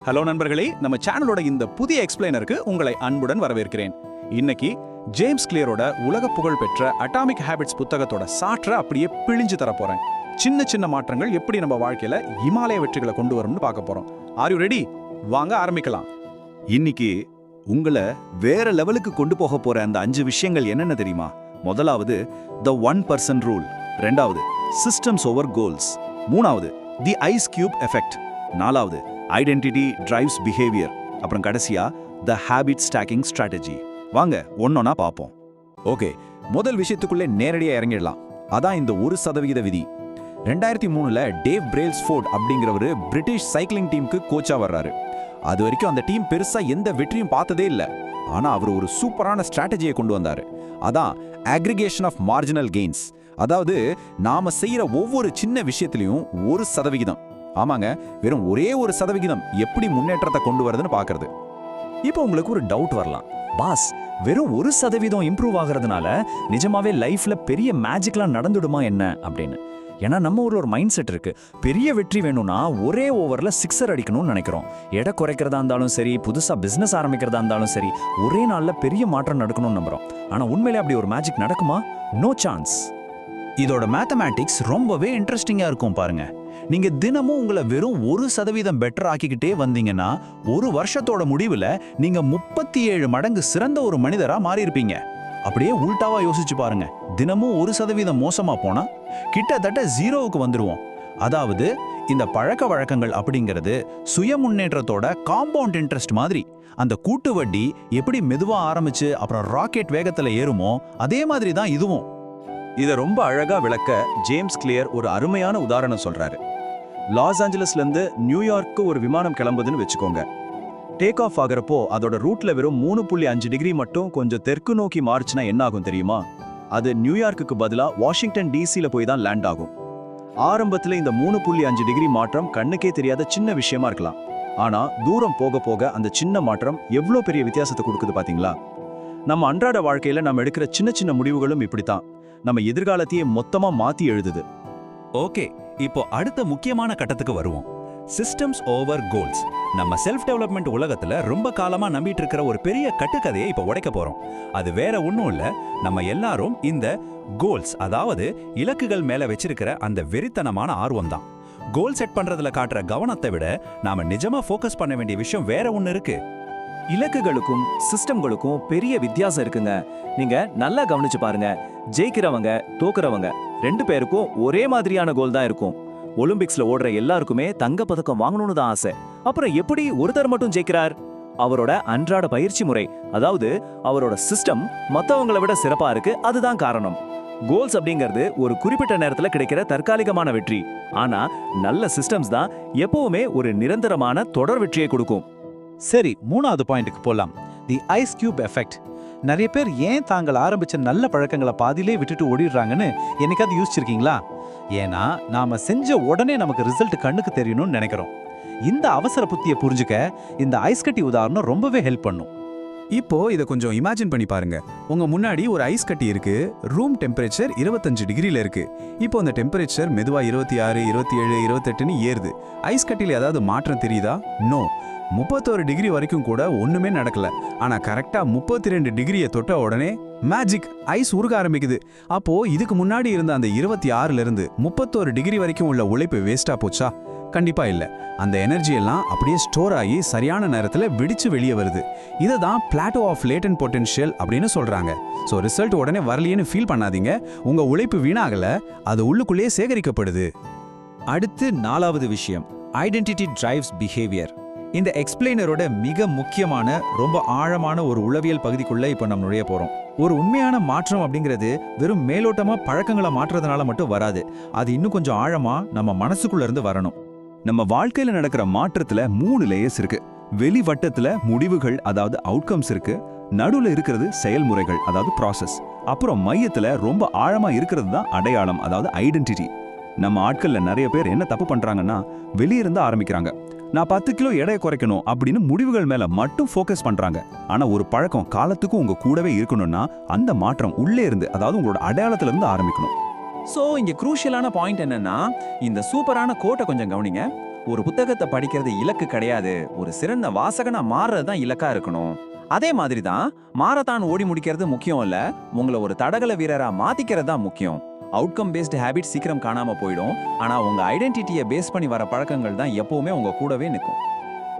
Hello நண்பர்களே, நம்ம சேனலோட இந்த புதிய எக்ஸ்பிளைனருக்கு உங்களை அன்புடன் வரவேற்கிறேன். இன்னைக்கு ஜேம்ஸ் கிளியரோட உலக புகழ் பெற்ற அட்டாமிக் ஹேபிட்ஸ் புத்தகத்தோட சாற்ற அப்படியே பிழிஞ்சு தர போறேன். சின்ன சின்ன மாற்றங்கள் எப்படி நம்ம வாழ்க்கையில இமாலய வெற்றிகளை கொண்டு வரும்னு பார்க்க போறோம். Are you ready? வாங்க ஆரம்பிக்கலாம். இன்னைக்கு உங்களை வேற லெவலுக்கு கொண்டு போக போற அந்த 5 விஷயங்கள் என்னென்ன தெரியுமா? முதலாவது த 1% ரூல், ரெண்டாவது சிஸ்டம்ஸ் ஓவர் கோல்ஸ், மூணாவது தி ஐஸ் கியூப் எஃபெக்ட், நாலாவது ஐடென்டிட்டி டிரைவ்ஸ் பிஹேவியர், அப்புறம் கடைசியா த ஹேபிட் ஸ்டாக்கிங் ஸ்ட்ராட்டஜி. வாங்க ஒன்னொன்னா பார்ப்போம். ஓகே, முதல் விஷயத்துக்குள்ளே நேரடியாக இறங்கிடலாம். அதான் இந்த 1% விதி. 2003ல் டேவ் பிரேல்ஸ்ஃபோர்ட் அப்படிங்கிறவர் பிரிட்டிஷ் சைக்கிளிங் டீமுக்கு கோச்சா வர்றாரு. அது வரைக்கும் அந்த டீம் பெருசா எந்த வெற்றியும் பார்த்ததே இல்லை. ஆனால் அவர் ஒரு சூப்பரான ஸ்ட்ராட்டஜியை கொண்டு வந்தார். அதான் அக்ரிகேஷன் ஆஃப் மார்ஜினல் கெயின்ஸ். அதாவது நாம செய்யற ஒவ்வொரு சின்ன விஷயத்திலையும் 1%, ஆமாங்க, வெறும் ஒரே 1% எப்படி முன்னேற்றத்தை கொண்டு வருதுன்னு பார்க்கறது. இப்போ உங்களுக்கு ஒரு டவுட் வரலாம், பாஸ், வெறும் 1% இம்ப்ரூவ் ஆகிறதுனால நிஜமாவே லைஃப்ல பெரிய மேஜிக்லாம் நடந்துடுமா என்ன அப்படின்னு. ஏன்னா நம்ம ஊர்ல ஒரு மைண்ட் செட் இருக்கு, பெரிய வெற்றி வேணும்னா ஒரே ஓவர்ல 6 அடிக்கணும்னு நினைக்கிறோம். எடை குறைக்கிறதா இருந்தாலும் சரி, புதுசா பிசினஸ் ஆரம்பிக்கிறதா இருந்தாலும் சரி, ஒரே நாள்ல பெரிய மாற்றம் நடக்கணும்னு நம்புறோம். ஆனா உண்மையிலே அப்படி ஒரு மேஜிக் நடக்குமா? No chance. இதோட மேத்தமேட்டிக்ஸ் ரொம்பவே இன்ட்ரெஸ்டிங்கா இருக்கும் பாருங்க. நீங்க தினமும் உங்களை வெறும் 1% பெட்டர் ஆக்கிக்கிட்டே வந்தீங்கன்னா ஒரு வருஷத்தோட முடிவுல நீங்க 37 மடங்கு சிறந்த ஒரு மனிதரா மாறி இருப்பீங்க. அப்படியே உல்டாவா யோசிச்சு பாருங்க, தினமும் 1% மோசமா போனா கிட்டத்தட்ட 0க்கு வந்துருவோம். அதாவது இந்த பழக்க வழக்கங்கள் அப்படிங்கிறது சுய முன்னேற்றத்தோட காம்பவுண்ட் இன்ட்ரெஸ்ட் மாதிரி. அந்த கூட்டு வட்டி எப்படி மெதுவா ஆரம்பிச்சு அப்புறம் ராக்கெட் வேகத்துல ஏறுமோ அதே மாதிரி தான் இதுவும். இதை ரொம்ப அழகா விளக்க ஜேம்ஸ் கிளியர் ஒரு அருமையான உதாரணம் சொல்றாரு. லாஸ் ஏஞ்சலஸ்ல இருந்து நியூயார்க்கு ஒரு விமானம் கிளம்புதுன்னு வச்சுக்கோங்க. டேக் ஆஃப் ஆகிறப்போ அதோட ரூட்ல வெறும் 3.5 டிகிரி மட்டும் கொஞ்சம் தெற்கு நோக்கி மாறுச்சுன்னா என்ன ஆகும் தெரியுமா? அது நியூயார்க்குக்கு பதிலா வாஷிங்டன் டிசில போய் தான் லேண்ட் ஆகும். ஆரம்பத்துல இந்த 3.5 டிகிரி மாற்றம் கண்ணுக்கே தெரியாத சின்ன விஷயமா இருக்கலாம். ஆனா தூரம் போக போக அந்த சின்ன மாற்றம் எவ்வளோ பெரிய வித்தியாசத்தை கொடுக்குது பாத்தீங்களா? நம்ம அன்றாட வாழ்க்கையில நம்ம எடுக்கிற சின்ன சின்ன முடிவுகளும் இப்படித்தான் நம்ம எதிர்காலத்தையே மொத்தமா மாத்தி எழுதுது. ஓகே, இப்போ அடுத்த முக்கியமான கட்டத்துக்கு வருவோம். Systems over goals. நம்ம செல்ஃப் டெவலப்மெண்ட் உலகத்துல ரொம்ப காலமா நம்பிட்டு இருக்கிற ஒரு பெரிய கட்டுக்கதையை இப்போ உடைக்க போறோம். அது வேற ஒன்றும் இல்ல, நம்ம எல்லாரும் இந்த கோல்ஸ், அதாவது இலக்குகள் மேல வச்சிருக்கிற அந்த வெறித்தனமான ஆர்வம் தான். கோல் செட் பண்றதுல காட்டுற கவனத்தை விட நாம நிஜமா ஃபோக்கஸ் பண்ண வேண்டிய விஷயம் வேற ஒன்று இருக்கு. இலக்குகளுக்கும் சிஸ்டம்களுக்கும் பெரிய வித்தியாசம் இருக்குங்க. நீங்க நல்லா கவனிச்சு பாருங்க. ஜெயிக்கிறவங்க தோக்குறவங்க 2 பேருக்கும் ஒரே மாதிரியான கோல் தான் இருக்கும். ஒலிம்பிக்ஸ்ல ஓடுற எல்லாருக்குமே தங்க பதக்கம் வாங்கணும்னு தான் ஆசை. அப்புறம் எப்படி ஒருத்தர் மட்டும் ஜெயிக்கிறார்? அவரோட அன்றாட பயிற்சி முறை, அதாவது அவரோட சிஸ்டம் மத்தவங்களை விட சிறப்பா இருக்கு. அதுதான் காரணம். கோல்ஸ் அப்படிங்கிறது ஒரு குறிப்பிட்ட நேரத்துல கிடைக்கிற தற்காலிகமான வெற்றி. ஆனா நல்ல சிஸ்டம்ஸ் தான் எப்பவுமே ஒரு நிரந்தரமான தொடர் வெற்றியை கொடுக்கும். சரி, 3வது பாயிண்ட்டுக்கு போலாம். தி ஐஸ் கியூப் எஃபெக்ட். நிறைய பேர் ஏன் தாங்கள் ஆரம்பிச்ச நல்ல பழக்கங்களை பாதியிலே விட்டுட்டு ஓடிடுறாங்கன்னு என்னைக்காவது யோசிச்சிருக்கீங்களா? ஏன்னா நாம செஞ்ச உடனே நமக்கு ரிசல்ட் கண்ணுக்கு தெரியணும்னு நினைக்கிறோம். இந்த அவசர புத்தியை புரிஞ்சுக்க இந்த ஐஸ் கட்டி உதாரணம் ரொம்பவே ஹெல்ப் பண்ணும். இப்போ இதை கொஞ்சம் இமேஜின் பண்ணி பாருங்க. உங்க முன்னாடி ஒரு ஐஸ் கட்டி இருக்கு. ரூம் டெம்பரேச்சர் 25 டிகிரில இருக்கு. இப்போ அந்த டெம்பரேச்சர் மெதுவா 26, 27, 28ன்னு ஏறுது. ஐஸ் கட்டில ஏதாவது மாற்றம் தெரியுதா? நோ. 31 டிகிரி வரைக்கும் கூட ஒண்ணுமே நடக்கல. ஆனா கரெக்டா 32 டிகிரியை தொட்ட உடனே மேஜிக், ஐஸ் உருக ஆரம்பிக்குது. அப்போ இதுக்கு முன்னாடி இருந்த அந்த 26ல இருந்து 31 டிகிரி வரைக்கும் உள்ள உழைப்பு வேஸ்டா போச்சா? கண்டிப்பா இல்ல. அந்த எனர்ஜி எல்லாம் அப்படியே ஸ்டோர் ஆகி சரியான நேரத்துல வெடிச்சு வெளியே வருது. இதை தான் பிளாட்டோ ஆஃப் லேட்டன்ட் பொட்டன்ஷியல் அப்படின்னு சொல்றாங்க. ஸோ ரிசல்ட் உடனே வரலையேன்னு ஃபீல் பண்ணாதீங்க. உங்க உழைப்பு வீணாகல, அது உள்ளுக்குள்ளேயே சேகரிக்கப்படுது. அடுத்து 4வது விஷயம், ஐடென்டிட்டி டிரைவ்ஸ் பிஹேவியர். இந்த எக்ஸ்பிளைனரோட மிக முக்கியமான ரொம்ப ஆழமான ஒரு உளவியல் பகுதிக்குள்ள இப்போ நம்ம நுழைய போறோம். ஒரு உண்மையான மாற்றம் அப்படிங்கிறது வெறும் மேலோட்டமா பழக்கங்களை மாற்றுறதுனால மட்டும் வராது. அது இன்னும் கொஞ்சம் ஆழமா நம்ம மனசுக்குள்ள இருந்து வரணும். நம்ம வாழ்க்கையில நடக்கிற மாற்றத்துல 3 லேயர்ஸ் இருக்கு. வெளி வட்டத்துல முடிவுகள், அதாவது அவுட்கம்ஸ் இருக்கு. நடுவுல இருக்கிறது செயல்முறைகள், அதாவது ப்ராசஸ். அப்புறம் மையத்துல ரொம்ப ஆழமா இருக்கிறது தான் அடையாளம், அதாவது ஐடென்டிட்டி. நம்ம ஆட்கள்ல நிறைய பேர் என்ன தப்பு பண்றாங்கன்னா, வெளியிருந்து ஆரம்பிக்கிறாங்க. நான் 10 கிலோ எடையை குறைக்கணும் அப்படின்னு முடிவுகள் மேல மட்டும் ஃபோக்கஸ் பண்றாங்க. ஆனா ஒரு பழக்கம் காலத்துக்கும் உங்க கூடவே இருக்கணும்னா அந்த மாற்றம் உள்ளே இருந்து, அதாவது உங்களோட அடையாளத்துல இருந்து ஆரம்பிக்கணும். சோ இங்க குரூஷியலான பாயிண்ட் என்னன்னா, இந்த சூப்பரான கோட்டை கொஞ்சம் கவனிங்க. ஒரு புத்தகத்தை படிக்கிறது இலக்கு கிடையாது, ஒரு சிறந்த வாசகனா மாறுறது தான் இலக்கா இருக்கணும். அதே மாதிரி தான் மாரத்தான் ஓடி முடிக்கிறது முக்கியம் இல்ல, உங்களை ஒரு தடகள வீரரா மாத்திக்கிறது தான் முக்கியம். அவுட்கம் பேஸ்டு ஹேபிட் சீக்கிரம் காணாம போயிடும், ஆனா உங்க ஐடென்டிட்டியை பேஸ் பண்ணி வர பழக்கங்கள் தான் எப்பவுமே உங்க கூடவே நிற்கும்.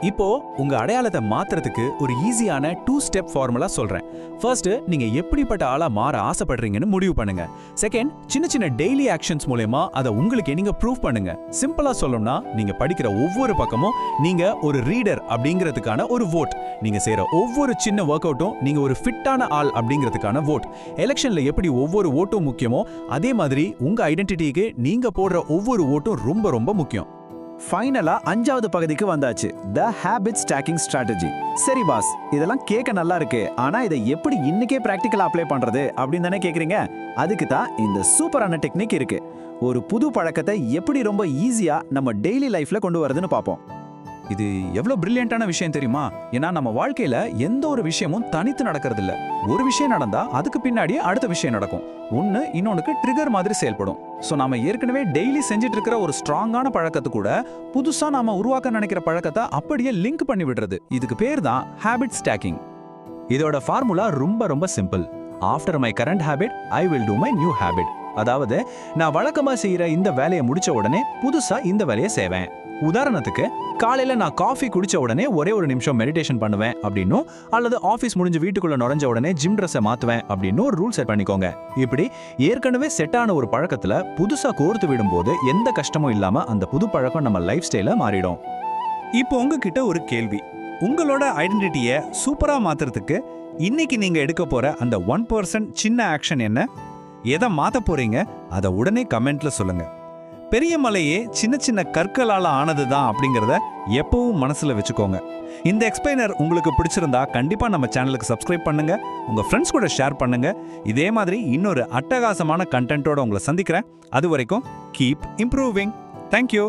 இப்போ உங்க அடையாளத்தை மாத்துறதுக்கு ஒரு ஈஸியான 2 ஸ்டெப் ஃபார்முலா சொல்றேன். ஃபர்ஸ்ட், நீங்க எப்படிப்பட்ட ஆளா மாற ஆசைப்படுறீங்கன்னு முடிவு பண்ணுங்க. செகண்ட், சின்ன சின்ன டெய்லி ஆக்ஷன்ஸ் மூலமா அதை உங்களுக்கு நீங்க ப்ரூவ் பண்ணுங்க. சிம்பிளா சொல்லணும்னா, நீங்க படிக்கிற ஒவ்வொரு பக்கமும் நீங்க ஒரு ரீடர் அப்படிங்கிறதுக்கான ஒரு வோட். நீங்க செய்யற ஒவ்வொரு சின்ன ஒர்க் அவுட்டும் நீங்க ஒரு ஃபிட்டான ஆள் அப்படிங்கிறதுக்கான வோட். எலெக்ஷன்ல எப்படி ஒவ்வொரு ஓட்டும் முக்கியமோ அதே மாதிரி உங்க ஐடென்டிட்டிக்கு நீங்க போடுற ஒவ்வொரு ஓட்டும் ரொம்ப ரொம்ப முக்கியம். ஃபைனலா 5வது பகுதிக்கு வந்தாச்சு, த ஹேபிட் ஸ்டாக்கிங் ஸ்ட்ராட்டஜி. சரி பாஸ், இதெல்லாம் கேட்க நல்லா இருக்கு, ஆனா இதை எப்படி இன்னைக்கே பிராக்டிக்கலா அப்ளை பண்றது அப்படின்னு தானே கேக்குறீங்க? அதுக்கு தான் இந்த சூப்பரான டெக்னிக் இருக்கு. ஒரு புது பழக்கத்தை எப்படி ரொம்ப ஈஸியா நம்ம டெய்லி லைஃப்ல கொண்டு வரதுன்னு பார்ப்போம். இது எவ்வளவு பிரில்லியண்டான விஷயம் தெரியுமா? ஏன்னா நம்ம வாழ்க்கையில எந்த ஒரு விஷயமும் தனித்து நடக்கிறது இல்ல. ஒரு விஷயம் நடந்தா அதுக்கு பின்னாடியே அடுத்த விஷயம் நடக்கும். ஒன்னு இன்னொன்னுக்கு ட்ரிகர் மாதிரி செயல்படும். சோ நாம ஏற்கனவே டெய்லி செஞ்சுட்டு இருக்கிற ஒரு ஸ்ட்ராங்கான பழக்கத்தை கூட புதுசா நாம உருவாக்க நினைக்கிற பழக்கத்தை அப்படியே லிங்க் பண்ணி விடுறது. இதுக்கு பேர் தான் ஹேபிட் ஸ்டாக்கிங். இதோட ஃபார்முலா ரொம்ப ரொம்ப simple. After my current habit I will do my new habit. அதாவது, நான் வழக்கமா செய்யற இந்த வேலையை முடிச்ச உடனே புதுசா இந்த வேலையை செய்வேன். உதாரணத்துக்கு, காலையில நான் காஃபி குடிச்ச உடனே ஒரே ஒரு நிமிஷம் மெடிடேஷன் பண்ணுவேன் அப்படின்னும், அல்லது ஆஃபீஸ் முடிஞ்சு வீட்டுக்குள்ள நுழைஞ்ச உடனே ஜிம் ட்ரெஸ்ஸை மாத்துவேன் அப்படின்னு ஒரு ரூல் செட் பண்ணிக்கோங்க. இப்படி ஏற்கனவே செட் ஆன ஒரு பழக்கத்துல புதுசா கோர்த்து விடும்போது எந்த கஷ்டமும் இல்லாம அந்த புது பழக்கம் நம்ம லைஃப் ஸ்டைல மாறிடும். இப்போ உங்ககிட்ட ஒரு கேள்வி. உங்களோட ஐடென்டிட்டியை சூப்பரா மாத்துறதுக்கு இன்னைக்கு நீங்க எடுக்க போற அந்த 1% சின்ன ஆக்ஷன் என்ன? எதை மாத்த போறீங்க? அதை உடனே கமெண்ட்ல சொல்லுங்க. பெரிய மலையே சின்ன சின்ன கற்களால ஆனதுதான் அப்படிங்கறத எப்பவும் மனசுல வச்சுக்கோங்க. இந்த எக்ஸ்பிளைனர் உங்களுக்கு பிடிச்சிருந்தா கண்டிப்பா நம்ம சேனலுக்கு சப்ஸ்கிரைப் பண்ணுங்க, உங்க ஃப்ரெண்ட்ஸ் கூட ஷேர் பண்ணுங்க. இதே மாதிரி இன்னொரு அட்டகாசமான கண்டென்ட்டோட உங்களை சந்திக்கிறேன். அது வரைக்கும் கீப் இம்ப்ரூவிங். தேங்க்யூ.